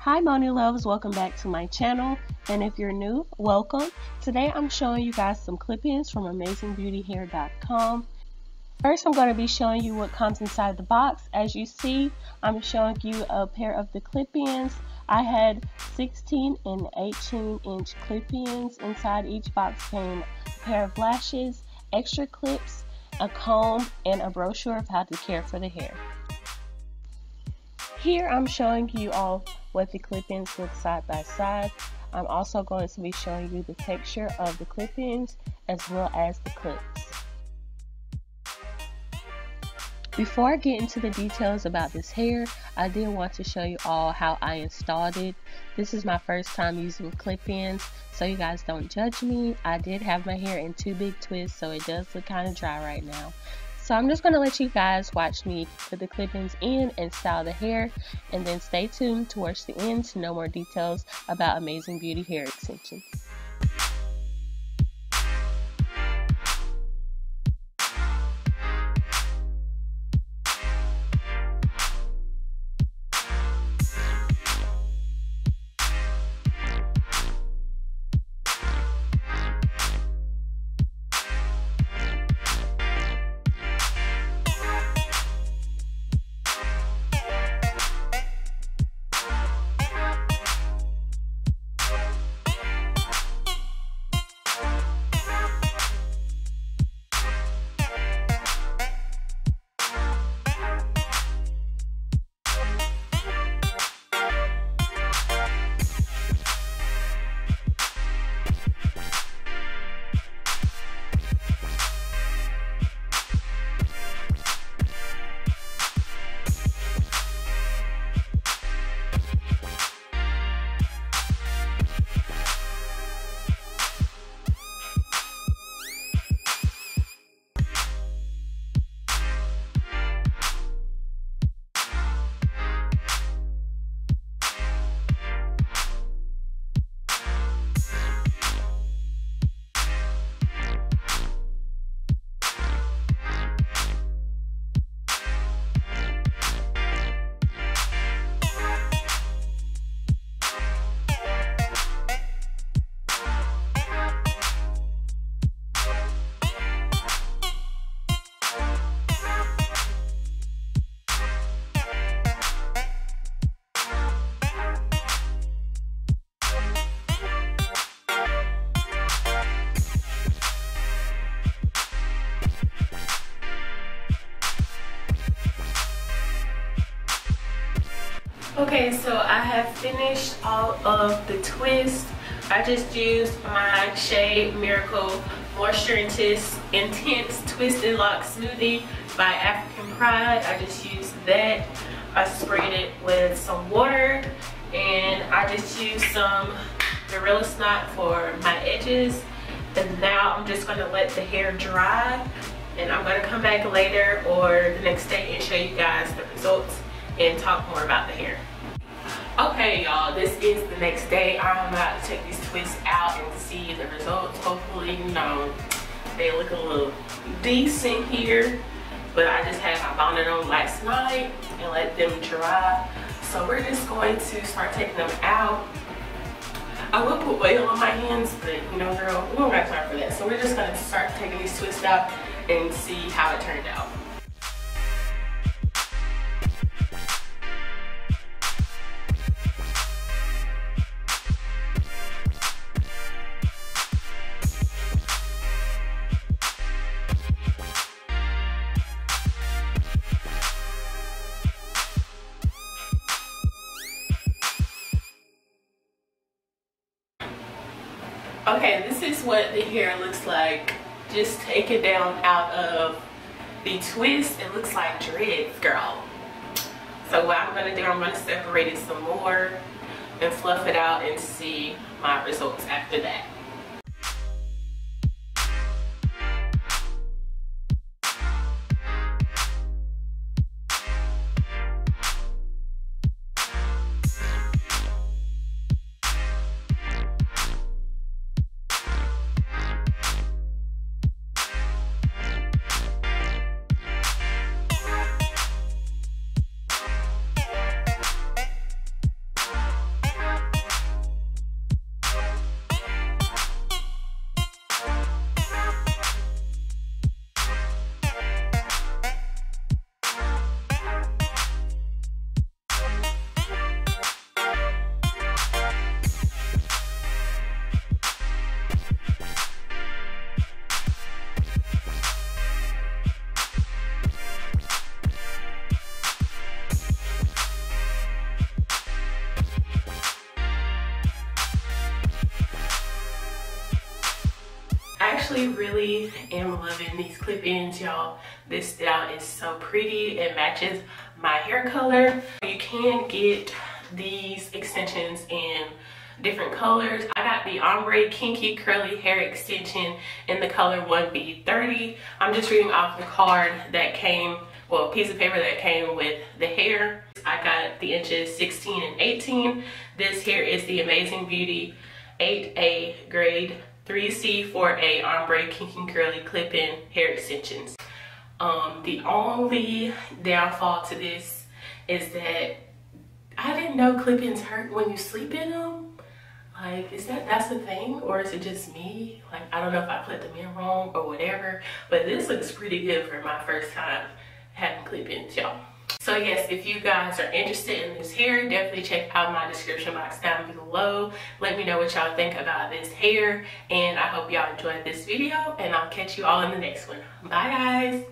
Hi Moni Loves, welcome back to my channel, and if you're new, welcome. Today I'm showing you guys some clip-ins from AmazingBeautyHair.com. First I'm going to be showing you what comes inside the box. As you see, I'm showing you a pair of the clip-ins. I had 16 and 18 inch clip-ins. Inside each box came a pair of lashes, extra clips, a comb, and a brochure of how to care for the hair. Here I'm showing you all what the clip-ins look side by side. I'm also going to be showing you the texture of the clip-ins as well as the clips. Before I get into the details about this hair, I did want to show you all how I installed it. This is my first time using clip-ins, so you guys don't judge me. I did have my hair in 2 big twists, so it does look kind of dry right now. So I'm just going to let you guys watch me put the clip-ins in and style the hair, and then stay tuned towards the end to know more details about Amazing Beauty Hair Extensions. Okay, so I have finished all of the twists. I just used my Shade Miracle Moisture Intense Twist and Lock Smoothie by African Pride. I just used that. I sprayed it with some water, and I just used some Gorilla Snot for my edges. And now I'm just going to let the hair dry, and I'm going to come back later or the next day and show you guys the results and talk more about the hair. Okay y'all, this is the next day. I'm about to take these twists out and see the results. Hopefully, you know, they look a little decent here, but I just had my bonnet on last night and let them dry. So we're just going to start taking them out. I will put oil on my hands, but you know girl, we don't got time for that. So we're just gonna start taking these twists out and see how it turned out. Okay, this is what the hair looks like. Just take it down out of the twist. It looks like dreads, girl. So what I'm going to do, I'm going to separate it some more and fluff it out and see my results after that. really am loving these clip-ins, y'all. This style is so pretty. It matches my hair color. You can get these extensions in different colors. I got the ombre kinky curly hair extension in the color 1B30. I'm just reading off the card that came, well, a piece of paper that came with the hair. I got the inches 16 and 18. This here is the Amazing Beauty 8A grade 3C 4A ombre kinky curly clip-in hair extensions. The only downfall to this is that I didn't know clip-ins hurt when you sleep in them. Like, that's the thing, or is it just me? Like, I don't know if I put them in wrong or whatever, but this looks pretty good for my first time having clip-ins, y'all. So yes, if you guys are interested in this hair, definitely check out my description box down below. Let me know what y'all think about this hair, and I hope y'all enjoyed this video, and I'll catch you all in the next one. Bye, guys.